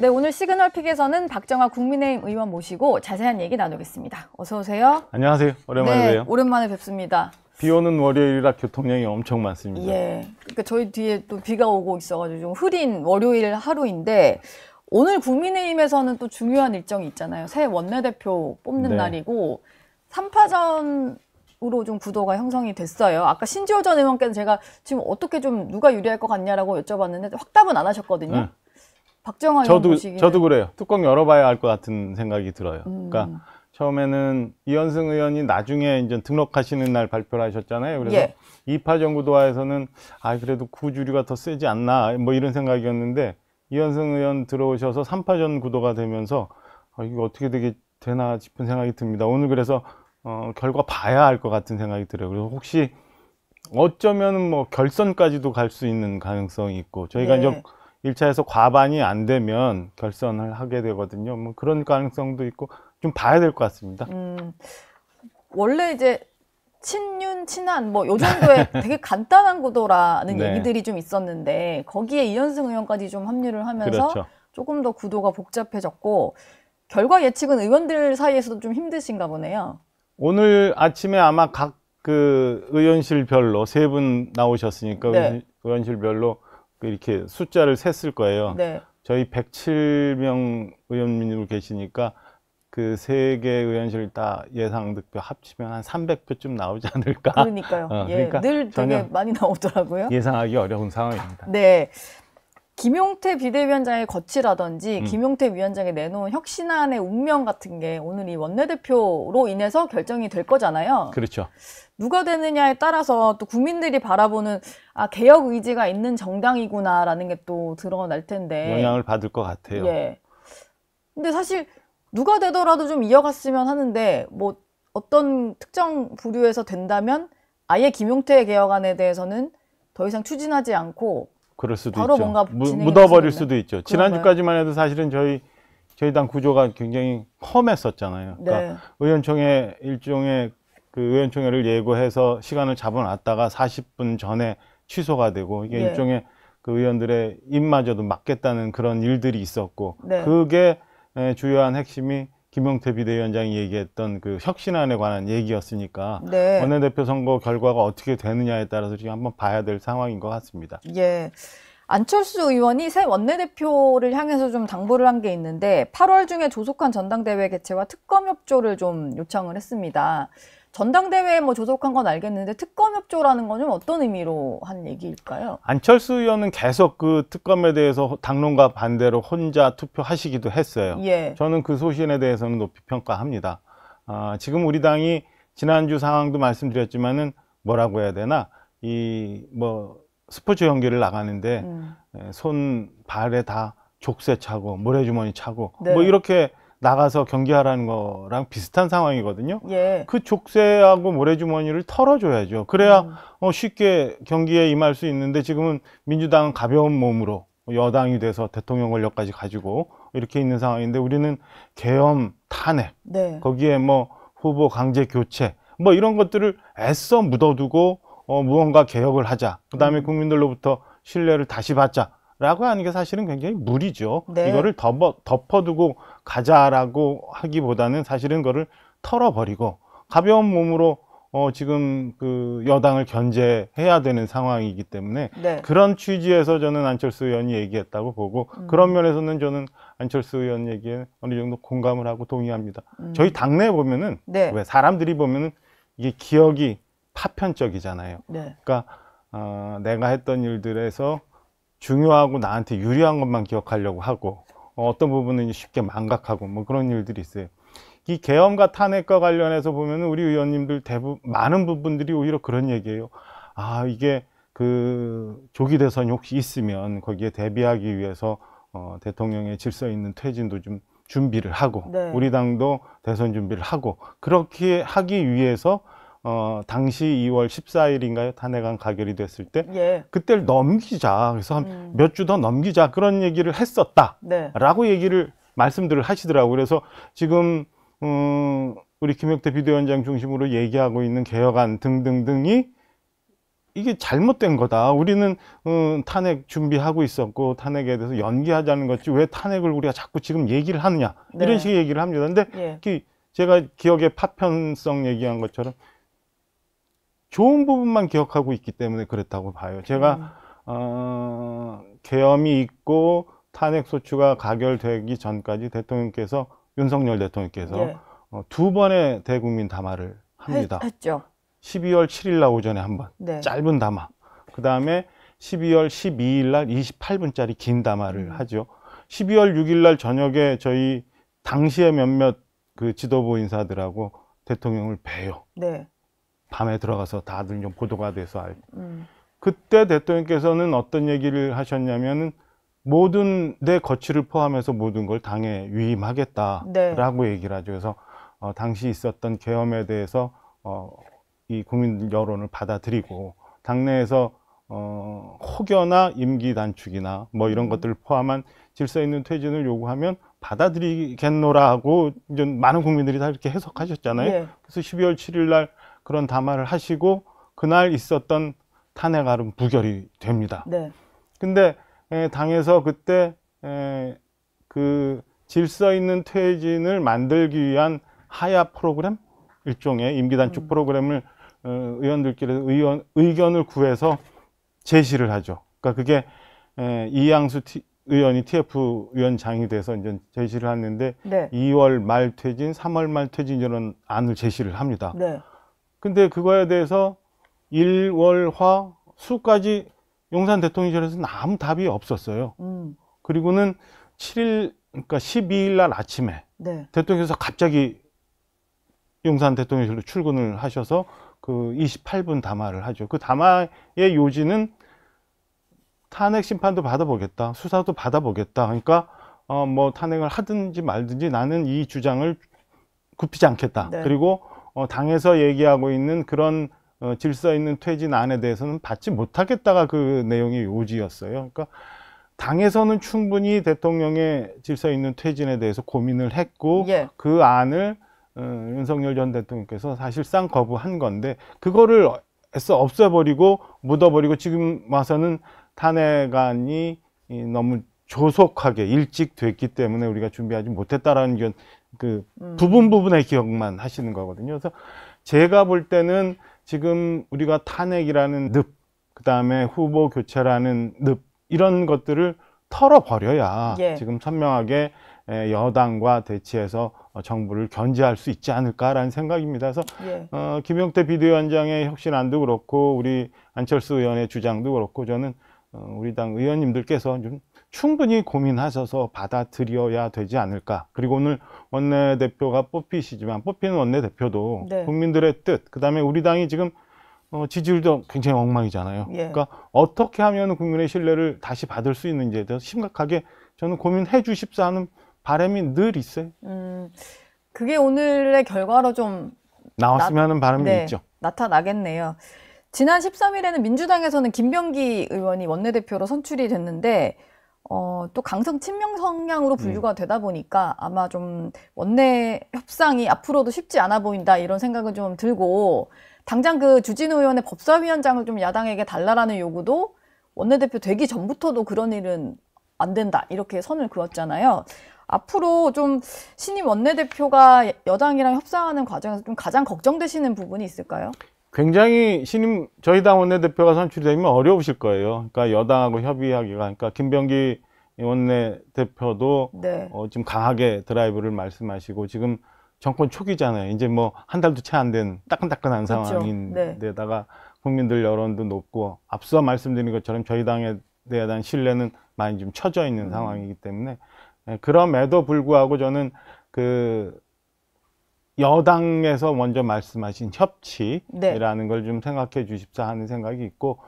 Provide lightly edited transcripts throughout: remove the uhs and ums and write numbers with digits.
네, 오늘 시그널픽에서는 박정화 국민의힘 의원 모시고 자세한 얘기 나누겠습니다. 어서 오세요. 안녕하세요. 오랜만에 네, 봬요. 오랜만에 뵙습니다. 비 오는 월요일이라 교통량이 엄청 많습니다. 예, 그러니까 저희 뒤에 또 비가 오고 있어가지고 좀 흐린 월요일 하루인데 오늘 국민의힘에서는 또 중요한 일정이 있잖아요. 새 원내대표 뽑는 네. 날이고 3파전으로 좀 구도가 형성이 됐어요. 아까 신지호 전 의원께서 제가 지금 어떻게 좀 누가 유리할 것 같냐라고 여쭤봤는데 확답은 안 하셨거든요. 네. 박정화 의원 보시기에는. 저도 그래요. 뚜껑 열어봐야 알 것 같은 생각이 들어요. 그러니까 처음에는 이현승 의원이 나중에 이제 등록하시는 날 발표를 하셨잖아요. 그래서 예. 2파 정구도화에서는 그래도 구주류가 더 세지 않나 뭐 이런 생각이었는데 이현승 의원 들어오셔서 3파전 구도가 되면서 이거 어떻게 되나 싶은 생각이 듭니다. 오늘 그래서 결과 봐야 알 것 같은 생각이 들어요. 그래서 혹시 어쩌면 뭐 결선까지도 갈 수 있는 가능성이 있고 저희가 네. 이제 1차에서 과반이 안 되면 결선을 하게 되거든요. 뭐 그런 가능성도 있고 좀 봐야 될 것 같습니다. 원래 이제 친윤, 친한 뭐 요 정도의 되게 간단한 구도라는 네. 얘기들이 좀 있었는데 거기에 이현승 의원까지 좀 합류를 하면서 그렇죠. 조금 더 구도가 복잡해졌고 결과 예측은 의원들 사이에서도 좀 힘드신가 보네요. 오늘 아침에 아마 각 그 의원실별로 3분 나오셨으니까 네. 의원실별로 이렇게 숫자를 셌을 거예요. 네. 저희 107명 의원님으로 계시니까 그 3개 의원실 다 예상 득표 합치면 한 300표쯤 나오지 않을까. 그러니까요. 예, 그러니까 늘 되게 전혀 많이 나오더라고요. 예상하기 어려운 상황입니다. 네. 김용태 비대위원장의 거취라든지 김용태 위원장이 내놓은 혁신안의 운명 같은 게 오늘 이 원내대표로 인해서 결정이 될 거잖아요. 그렇죠. 누가 되느냐에 따라서 또 국민들이 바라보는 개혁 의지가 있는 정당이구나라는 게 또 드러날 텐데. 영향을 받을 것 같아요. 예. 근데 사실 누가 되더라도 좀 이어갔으면 하는데 뭐 어떤 특정 부류에서 된다면 아예 김용태 개혁안에 대해서는 더 이상 추진하지 않고 그럴 수도 바로 있죠. 뭔가 진행이 묻어버릴 됐었는데. 수도 있죠. 그런가요? 지난주까지만 해도 사실은 저희 당 구조가 굉장히 험했었잖아요. 그러니까 네. 의원총회 일종의 그 의원총회를 예고해서 시간을 잡아놨다가 40분 전에 취소가 되고 이게 예. 일종의 그 의원들의 입마저도 막겠다는 그런 일들이 있었고 네. 그게 주요한 핵심이 김용태 비대위원장이 얘기했던 그 혁신안에 관한 얘기였으니까 네. 원내대표 선거 결과가 어떻게 되느냐에 따라서 지금 한번 봐야 될 상황인 것 같습니다. 예. 안철수 의원이 새 원내대표를 향해서 좀 당부를 한 게 있는데 8월 중에 조속한 전당대회 개최와 특검 협조를 좀 요청을 했습니다. 전당대회에 뭐 조속한 건 알겠는데 특검 협조라는 건 좀 어떤 의미로 한 얘기일까요? 안철수 의원은 계속 그 특검에 대해서 당론과 반대로 혼자 투표하시기도 했어요. 예. 저는 그 소신에 대해서는 높이 평가합니다. 지금 우리 당이 지난주 상황도 말씀드렸지만은 뭐라고 해야 되나 스포츠 경기를 나가는데 손 발에 다 족쇄 차고 모래주머니 차고 네. 뭐 이렇게 나가서 경기하라는 거랑 비슷한 상황이거든요. 예. 그 족쇄하고 모래주머니를 털어줘야죠. 그래야 쉽게 경기에 임할 수 있는데 지금은 민주당은 가벼운 몸으로 여당이 돼서 대통령 권력까지 가지고 이렇게 있는 상황인데 우리는 계엄, 탄핵, 네. 거기에 뭐 후보 강제 교체 뭐 이런 것들을 애써 묻어두고 무언가 개혁을 하자. 그다음에 국민들로부터 신뢰를 다시 받자. 라고 하는 게 사실은 굉장히 무리죠. 네. 이거를 덮어두고 가자라고 하기보다는 사실은 그거를 털어버리고 가벼운 몸으로 지금 그 여당을 견제해야 되는 상황이기 때문에 네. 그런 취지에서 저는 안철수 의원이 얘기했다고 보고 그런 면에서는 저는 안철수 의원 얘기에 어느 정도 공감을 하고 동의합니다. 저희 당내에 보면은 네. 왜 사람들이 보면은 이게 기억이 파편적이잖아요. 네. 그러니까 내가 했던 일들에서 중요하고 나한테 유리한 것만 기억하려고 하고 어떤 부분은 쉽게 망각하고 뭐 그런 일들이 있어요. 이 계엄과 탄핵과 관련해서 보면 우리 의원님들 많은 부분들이 오히려 그런 얘기예요. 이게 그 조기 대선이 혹시 있으면 거기에 대비하기 위해서 대통령의 질서 있는 퇴진도 좀 준비를 하고 네. 우리 당도 대선 준비를 하고 그렇게 하기 위해서 당시 2월 14일인가요? 탄핵안 가결이 됐을 때 예. 그때를 넘기자. 그래서 한 몇 주 더 넘기자. 그런 얘기를 했었다. 네. 라고 말씀들을 하시더라고요. 그래서 지금 우리 김용태 비대위원장 중심으로 얘기하고 있는 개혁안 등등등이 이게 잘못된 거다. 우리는 탄핵 준비하고 있었고 탄핵에 대해서 연기하자는 거지 왜 탄핵을 우리가 자꾸 지금 얘기를 하느냐. 네. 이런 식의 얘기를 합니다. 근데 예. 제가 기억에 파편성 얘기한 것처럼 좋은 부분만 기억하고 있기 때문에 그랬다고 봐요. 제가 계엄이 있고 탄핵소추가 가결되기 전까지 대통령께서 윤석열 대통령께서 예. 두 번의 대국민 담화를 합니다. 했죠. 12월 7일 날 오전에 한 번, 네. 짧은 담화. 그 다음에 12월 12일 날 28분짜리 긴 담화를 하죠. 12월 6일 날 저녁에 저희 당시에 몇몇 그 지도부 인사들하고 대통령을 뵈요. 네. 밤에 들어가서 다들 좀 보도가 돼서 알고. 그때 대통령께서는 어떤 얘기를 하셨냐면은 모든 내 거취를 포함해서 모든 걸 당에 위임하겠다라고 네. 얘기를 하죠. 그래서 당시 있었던 계엄에 대해서 이 국민 여론을 받아들이고 당내에서 혹여나 임기 단축이나 뭐 이런 것들을 포함한 질서 있는 퇴진을 요구하면 받아들이겠노라 하고 이제 많은 국민들이 다 이렇게 해석하셨잖아요. 예. 그래서 12월 7일 날 그런 담화를 하시고 그날 있었던 탄핵알은 부결이 됩니다. 네. 근데 당에서 그때 그 질서 있는 퇴진을 만들기 위한 하야 프로그램 일종의 임기 단축 프로그램을 의원들끼리 의견을 구해서 제시를 하죠. 그러니까 그게 이양수 의원이 TF 위원장이 돼서 이제 제시를 했는데 네. 2월 말 퇴진, 3월 말 퇴진 이런 안을 제시를 합니다. 네. 근데 그거에 대해서 1월화 수까지 용산 대통령실에서는 아무 답이 없었어요. 그리고는 7일, 그러니까 12일 날 아침에 네. 대통령께서 갑자기 용산 대통령실로 출근을 하셔서 그 28분 담화를 하죠. 그 담화의 요지는 탄핵 심판도 받아보겠다, 수사도 받아보겠다. 그러니까 뭐 탄핵을 하든지 말든지 나는 이 주장을 굽히지 않겠다. 네. 그리고 당에서 얘기하고 있는 그런 질서 있는 퇴진안에 대해서는 받지 못하겠다가 그 내용의 요지였어요. 그러니까 당에서는 충분히 대통령의 질서 있는 퇴진에 대해서 고민을 했고 예. 그 안을 윤석열 전 대통령께서 사실상 거부한 건데 그거를 애써 없애버리고 묻어버리고 지금 와서는 탄핵안이 너무 조속하게 일찍 됐기 때문에 우리가 준비하지 못했다라는 그 부분의 기억만 하시는 거거든요. 그래서 제가 볼 때는 지금 우리가 탄핵이라는 늪, 그 다음에 후보 교체라는 늪 이런 것들을 털어버려야 예. 지금 선명하게 여당과 대치해서 정부를 견제할 수 있지 않을까라는 생각입니다. 그래서 예. 김용태 비대위원장의 혁신안도 그렇고 우리 안철수 의원의 주장도 그렇고 저는 우리 당 의원님들께서 좀 충분히 고민하셔서 받아들여야 되지 않을까. 그리고 오늘 원내대표가 뽑히시지만 뽑히는 원내대표도 네. 국민들의 뜻, 그 다음에 우리 당이 지금 지지율도 굉장히 엉망이잖아요. 예. 그러니까 어떻게 하면 국민의 신뢰를 다시 받을 수 있는지에 대해서 심각하게 저는 고민해 주십사 하는 바람이 늘 있어요. 그게 오늘의 결과로 좀 나왔으면 하는 바람이 네, 있죠. 나타나겠네요. 지난 13일에는 민주당에서는 김병기 의원이 원내대표로 선출이 됐는데 또 강성 친명 성향으로 분류가 되다 보니까 아마 좀 원내 협상이 앞으로도 쉽지 않아 보인다 이런 생각은 좀 들고 당장 그 주진우 의원의 법사위원장을 좀 야당에게 달라라는 요구도 원내대표 되기 전부터도 그런 일은 안 된다 이렇게 선을 그었잖아요. 앞으로 좀 신임 원내대표가 여당이랑 협상하는 과정에서 좀 가장 걱정되시는 부분이 있을까요? 굉장히 저희 당 원내대표가 선출이 되면 어려우실 거예요. 그러니까 여당하고 협의하기가. 그러니까 김병기 원내대표도 네. 지금 강하게 드라이브를 말씀하시고 지금 정권 초기잖아요. 이제 뭐 한 달도 채 안 된 따끈따끈한 그렇죠. 상황인데다가 국민들 여론도 높고 앞서 말씀드린 것처럼 저희 당에 대한 신뢰는 많이 좀 처져 있는 상황이기 때문에 그럼에도 불구하고 저는 그 여당에서 먼저 말씀하신 협치라는 걸 좀 생각해 주십사 하는 생각이 있고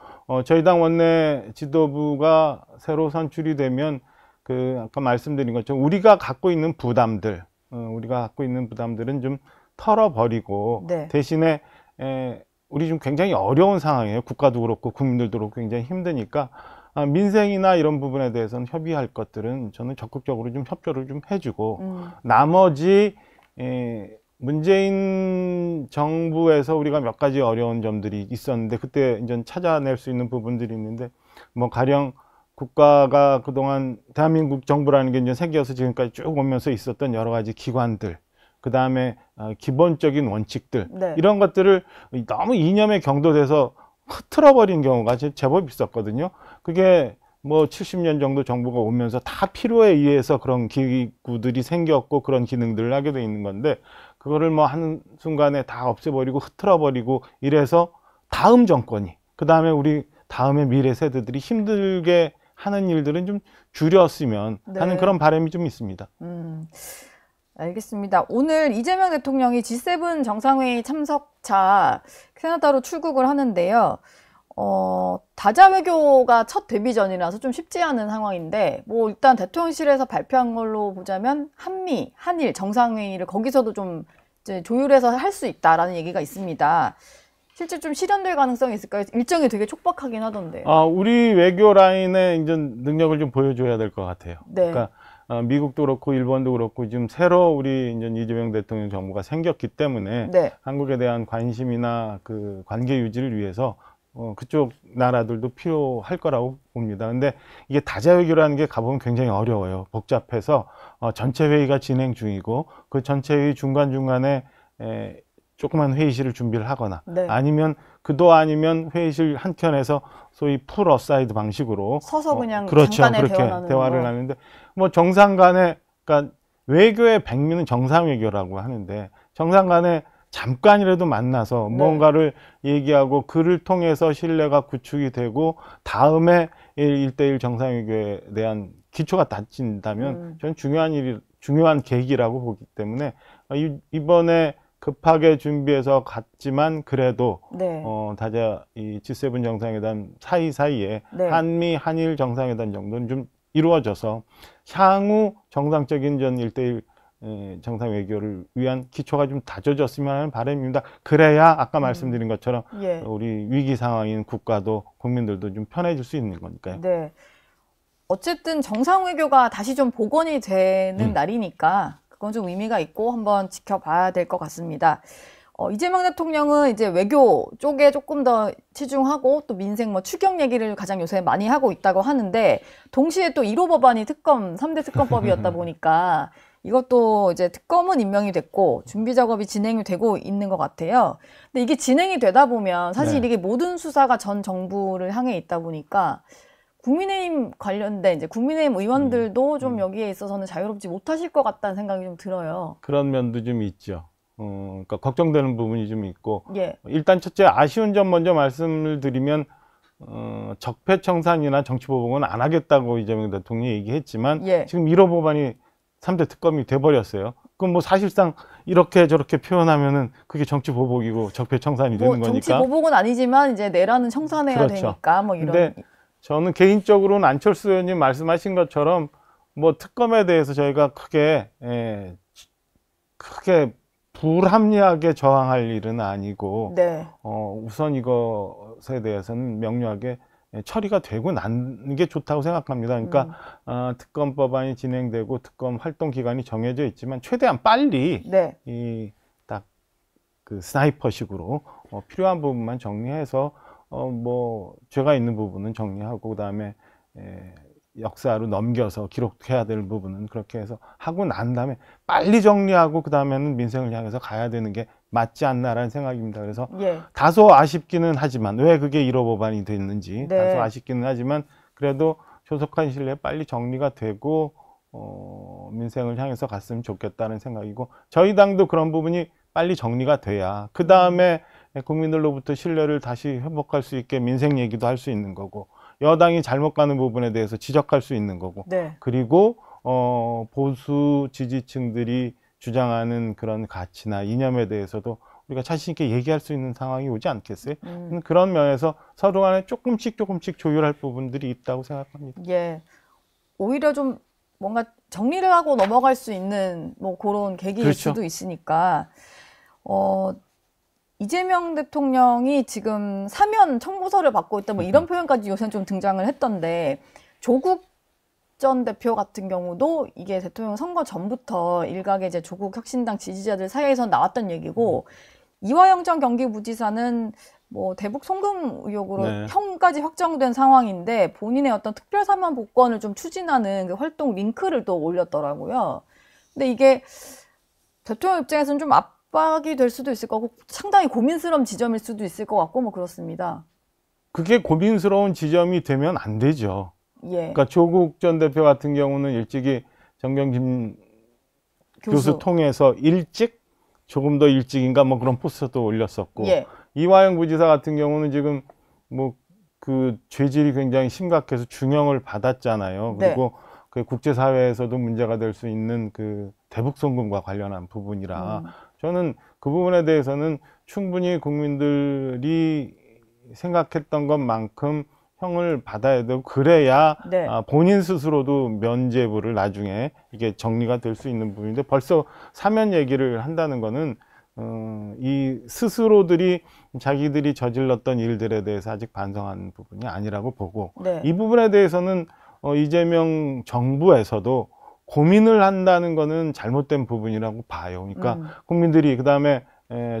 저희 당 원내 지도부가 새로 선출이 되면 그 아까 말씀드린 것처럼 우리가 갖고 있는 부담들은 좀 털어버리고 네. 대신에 우리 좀 굉장히 어려운 상황이에요. 국가도 그렇고 국민들도 그렇고 굉장히 힘드니까 민생이나 이런 부분에 대해서는 협의할 것들은 저는 적극적으로 좀 협조를 좀 해주고 나머지 문재인 정부에서 우리가 몇 가지 어려운 점들이 있었는데 그때 이제 찾아낼 수 있는 부분들이 있는데 뭐 가령 국가가 그동안 대한민국 정부라는 게 이제 생겨서 지금까지 쭉 오면서 있었던 여러 가지 기관들, 그 다음에 기본적인 원칙들, 네. 이런 것들을 너무 이념에 경도돼서 흐트러버린 경우가 제법 있었거든요. 그게 뭐 70년 정도 정부가 오면서 다 필요에 의해서 그런 기구들이 생겼고 그런 기능들을 하게 돼 있는 건데, 그거를 뭐 한순간에 다 없애버리고 흐트러버리고 이래서 다음 정권이, 그 다음에 우리 다음에 미래 세대들이 힘들게 하는 일들은 좀 줄였으면 네. 하는 그런 바람이 좀 있습니다. 알겠습니다. 오늘 이재명 대통령이 G7 정상회의 참석차 캐나다로 출국을 하는데요. 다자 외교가 첫 데뷔전이라서 좀 쉽지 않은 상황인데, 뭐 일단 대통령실에서 발표한 걸로 보자면 한미, 한일 정상회의를 거기서도 좀 이제 조율해서 할 수 있다라는 얘기가 있습니다. 실제 좀 실현될 가능성이 있을까요? 일정이 되게 촉박하긴 하던데. 우리 외교 라인의 이제 능력을 좀 보여줘야 될 것 같아요. 네. 그러니까 미국도 그렇고 일본도 그렇고 지금 새로 우리 이제 이재명 대통령 정부가 생겼기 때문에 네. 한국에 대한 관심이나 그 관계 유지를 위해서 그쪽 나라들도 필요할 거라고 봅니다. 근데 이게 다자 외교라는 게 가보면 굉장히 어려워요. 복잡해서 전체 회의가 진행 중이고 그 전체 회의 중간중간에 조그만 회의실을 준비를 하거나 네. 아니면 그도 아니면 회의실 한켠에서 소위 풀 어사이드 방식으로 서서 그냥 그렇죠. 잠깐의 그렇게 대화를 대화를 하는데, 뭐 정상 간에, 그러니까 외교의 백미는 정상 외교라고 하는데 정상 간에 잠깐이라도 만나서 네. 뭔가를 얘기하고 그를 통해서 신뢰가 구축이 되고 다음에 1대1 정상 외교에 대한 기초가 닫힌다면 저는 중요한 계기라고 보기 때문에 이번에 급하게 준비해서 갔지만 그래도 네. 다자 이 G7 정상회담 사이사이에 네. 한미 한일 정상회담 정도는 좀 이루어져서 향후 정상적인 전 1대1 정상 외교를 위한 기초가 좀 다져졌으면 하는 바람입니다. 그래야 아까 말씀드린 것처럼 예. 우리 위기 상황인 국가도 국민들도 좀 편해질 수 있는 거니까요. 네. 어쨌든 정상 외교가 다시 좀 복원이 되는 날이니까 그건 좀 의미가 있고 한번 지켜봐야 될 것 같습니다. 이재명 대통령은 이제 외교 쪽에 조금 더 치중하고 또 민생 뭐 추경 얘기를 가장 요새 많이 하고 있다고 하는데, 동시에 또 1호 법안이 3대 특검법이었다 보니까 이것도 이제 특검은 임명이 됐고 준비 작업이 진행이 되고 있는 것 같아요. 근데 이게 진행이 되다 보면 사실 네. 이게 모든 수사가 전 정부를 향해 있다 보니까 국민의힘 관련된 이제 국민의힘 의원들도 좀 여기에 있어서는 자유롭지 못하실 것 같다는 생각이 좀 들어요. 그런 면도 좀 있죠. 그러니까 걱정되는 부분이 좀 있고, 예. 일단 첫째 아쉬운 점 먼저 말씀을 드리면 적폐청산이나 정치보복은 안 하겠다고 이재명 대통령이 얘기했지만 예. 지금 1호 법안이 3대 특검이 돼버렸어요. 그럼 뭐 사실상 이렇게 저렇게 표현하면은 그게 정치보복이고 적폐청산이 되는 거니까. 정치 보복은 아니지만 이제 내라는 청산해야 그렇죠. 되니까 뭐 이런. 근데 저는 개인적으로는 안철수 의원님 말씀하신 것처럼 뭐 특검에 대해서 저희가 크게 불합리하게 저항할 일은 아니고, 네. 우선 이것에 대해서는 명료하게 처리가 되고 나는 게 좋다고 생각합니다. 그러니까 특검 법안이 진행되고 특검 활동 기간이 정해져 있지만 최대한 빨리 네. 이 딱 그 스나이퍼식으로 필요한 부분만 정리해서 뭐 죄가 있는 부분은 정리하고 그다음에 역사로 넘겨서 기록해야 될 부분은 그렇게 해서 하고 난 다음에 빨리 정리하고 그다음에는 민생을 향해서 가야 되는 게 맞지 않나라는 생각입니다. 그래서 예. 다소 아쉽기는 하지만 왜 그게 1호 법안이 됐는지 네. 다소 아쉽기는 하지만 그래도 조속한 시일 내에 빨리 정리가 되고 민생을 향해서 갔으면 좋겠다는 생각이고, 저희 당도 그런 부분이 빨리 정리가 돼야 그 다음에 국민들로부터 신뢰를 다시 회복할 수 있게 민생 얘기도 할 수 있는 거고, 여당이 잘못 가는 부분에 대해서 지적할 수 있는 거고, 네. 그리고 보수 지지층들이 주장하는 그런 가치나 이념에 대해서도 우리가 자신 있게 얘기할 수 있는 상황이 오지 않겠어요? 그런 면에서 서로 간에 조금씩 조율할 부분들이 있다고 생각합니다. 예. 오히려 좀 뭔가 정리를 하고 넘어갈 수 있는 뭐 그런 계기일 그렇죠. 수도 있으니까, 이재명 대통령이 지금 사면 청구서를 받고 있다 뭐 이런 표현까지 요새는 좀 등장을 했던데, 조국 전 대표 같은 경우도 이게 대통령 선거 전부터 일각의 이제 조국 혁신당 지지자들 사이에서 나왔던 얘기고, 이화영 전 경기부지사는 뭐 대북 송금 의혹으로 네. 형까지 확정된 상황인데 본인의 어떤 특별 사면 복권을 좀 추진하는 그 활동 링크를 또 올렸더라고요. 근데 이게 대통령 입장에서는 좀 압박이 될 수도 있을 거고 상당히 고민스러운 지점일 수도 있을 것 같고 뭐 그렇습니다. 그게 고민스러운 지점이 되면 안 되죠. 예. 그러니까 조국 전 대표 같은 경우는 일찍이 정경심 교수 통해서 일찍, 조금 더 일찍인가 뭐 그런 포스터도 올렸었고, 예. 이화영 부지사 같은 경우는 지금 뭐 그 죄질이 굉장히 심각해서 중형을 받았잖아요. 네. 그리고 그 국제사회에서도 문제가 될 수 있는 그 대북 송금과 관련한 부분이라 저는 그 부분에 대해서는 충분히 국민들이 생각했던 것만큼 형을 받아야 되고, 그래야 네. 본인 스스로도 면죄부를 나중에 이게 정리가 될 수 있는 부분인데, 벌써 사면 얘기를 한다는 거는 이 스스로들이 자기들이 저질렀던 일들에 대해서 아직 반성한 부분이 아니라고 보고, 네. 이 부분에 대해서는 이재명 정부에서도 고민을 한다는 거는 잘못된 부분이라고 봐요. 그러니까 국민들이 그다음에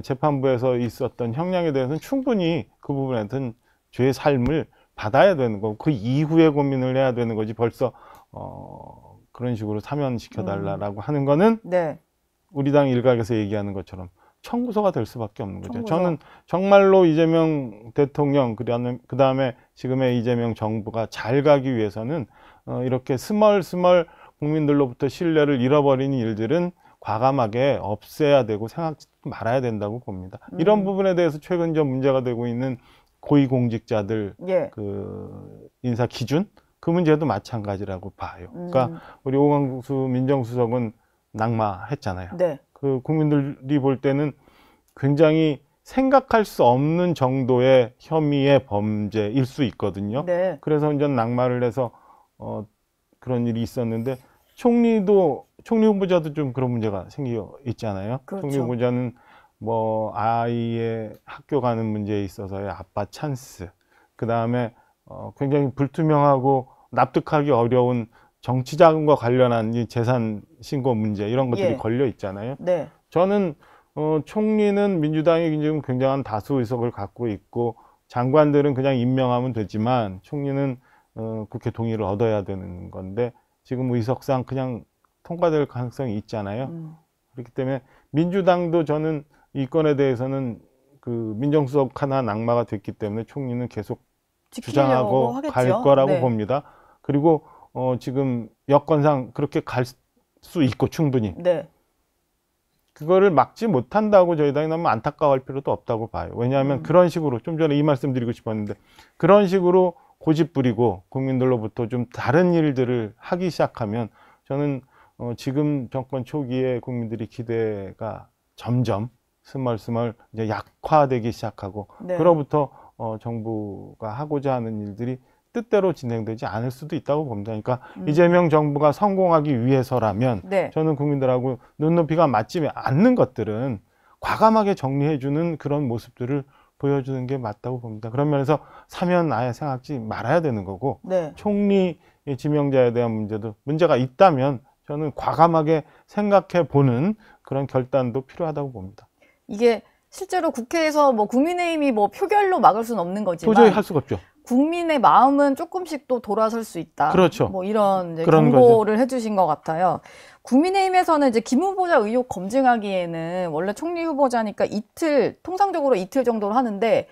재판부에서 있었던 형량에 대해서는 충분히 그 부분에 대한 죄의 삶을 받아야 되는 거고, 그 이후에 고민을 해야 되는 거지, 벌써 그런 식으로 사면시켜달라고 하는 거는 네. 우리 당 일각에서 얘기하는 것처럼 청구서가 될 수밖에 없는 거죠. 청구서. 저는 정말로 이재명 대통령, 그 다음에 지금의 이재명 정부가 잘 가기 위해서는 이렇게 스멀스멀 국민들로부터 신뢰를 잃어버리는 일들은 과감하게 없애야 되고 생각지 말아야 된다고 봅니다. 이런 부분에 대해서 최근 좀 문제가 되고 있는 고위공직자들 예. 그 인사 기준, 그 문제도 마찬가지라고 봐요. 그러니까 우리 오광수 민정수석은 낙마했잖아요. 네. 그 국민들이 볼 때는 굉장히 생각할 수 없는 정도의 혐의의 범죄일 수 있거든요. 네. 그래서 완전 낙마를 해서 그런 일이 있었는데, 총리 후보자도 좀 그런 문제가 생겨 있잖아요. 그렇죠. 총리 후보자는 뭐 아이의 학교 가는 문제에 있어서의 아빠 찬스, 그 다음에 굉장히 불투명하고 납득하기 어려운 정치자금과 관련한 이 재산 신고 문제, 이런 것들이 예. 걸려 있잖아요. 네. 저는 총리는 민주당이 지금 굉장한 다수 의석을 갖고 있고, 장관들은 그냥 임명하면 되지만 총리는 국회 동의를 얻어야 되는 건데, 지금 의석상 그냥 통과될 가능성이 있잖아요. 그렇기 때문에 민주당도 저는 이 건에 대해서는 그 민정수석 하나 낙마가 됐기 때문에 총리는 계속 주장하고 하겠죠. 갈 거라고 네. 봅니다. 그리고 지금 여건상 그렇게 갈 수 있고 충분히 네. 그거를 막지 못한다고 저희 당이 너무 안타까워할 필요도 없다고 봐요. 왜냐하면 그런 식으로, 좀 전에 이 말씀 드리고 싶었는데, 그런 식으로 고집 부리고 국민들로부터 좀 다른 일들을 하기 시작하면 저는 지금 정권 초기에 국민들이 기대가 점점 스멀스멀 이제 약화되기 시작하고, 네. 그로부터 정부가 하고자 하는 일들이 뜻대로 진행되지 않을 수도 있다고 봅니다. 그러니까 이재명 정부가 성공하기 위해서라면 네. 저는 국민들하고 눈높이가 맞지 않는 것들은 과감하게 정리해주는 그런 모습들을 보여주는 게 맞다고 봅니다. 그런 면에서 사면 아예 생각지 말아야 되는 거고, 네. 총리 지명자에 대한 문제도 문제가 있다면 저는 과감하게 생각해 보는 그런 결단도 필요하다고 봅니다. 이게 실제로 국회에서 뭐 국민의힘이 뭐 표결로 막을 수는 없는 거지만 도저히 할 수가 없죠. 국민의 마음은 조금씩 또 돌아설 수 있다. 그렇죠. 뭐 이런 이제 그런 경고를 해주신 것 같아요. 국민의힘에서는 이제 김 후보자 의혹 검증하기에는 원래 총리 후보자니까 통상적으로 이틀 정도로 하는데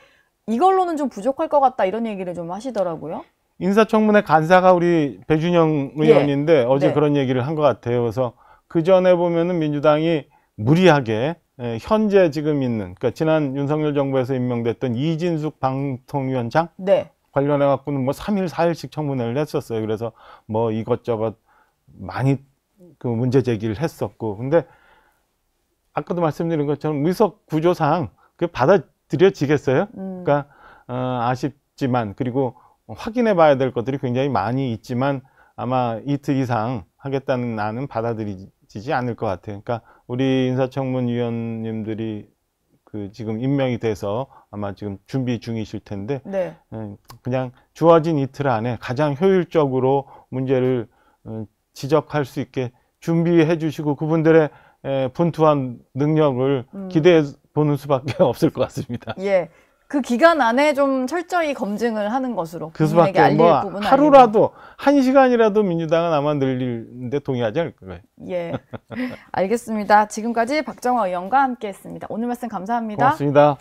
이걸로는 좀 부족할 것 같다, 이런 얘기를 좀 하시더라고요. 인사청문회 간사가 우리 배준영 의원인데 어제 네. 그런 얘기를 한 것 같아요. 그래서 그 전에 보면은 민주당이 무리하게 현재 지금 있는, 그러니까 지난 윤석열 정부에서 임명됐던 이진숙 방통위원장 네. 관련해 갖고는 뭐 3일, 4일씩 청문회를 했었어요. 그래서 뭐 이것저것 많이 그 문제 제기를 했었고, 근데 아까도 말씀드린 것처럼 의석 구조상 그 받아들여지겠어요? 그러니까 아쉽지만, 그리고 확인해 봐야 될 것들이 굉장히 많이 있지만 아마 이틀 이상 하겠다는 안은 받아들이지 않을 것 같아요. 그러니까 우리 인사청문위원님들이 그 지금 임명이 돼서 아마 지금 준비 중이실 텐데, 네. 그냥 주어진 이틀 안에 가장 효율적으로 문제를 지적할 수 있게 준비해 주시고 그분들의 분투한 능력을 기대해 보는 수밖에 없을 것 같습니다. 예. 그 기간 안에 좀 철저히 검증을 하는 것으로 그 국민에게 수밖에 알릴 뭐 부분은 하루라도 1시간이라도 민주당은 아마 늘리는데 동의하지 않을 거예요. 예. 알겠습니다. 지금까지 박정화 의원과 함께 했습니다. 오늘 말씀 감사합니다. 고맙습니다.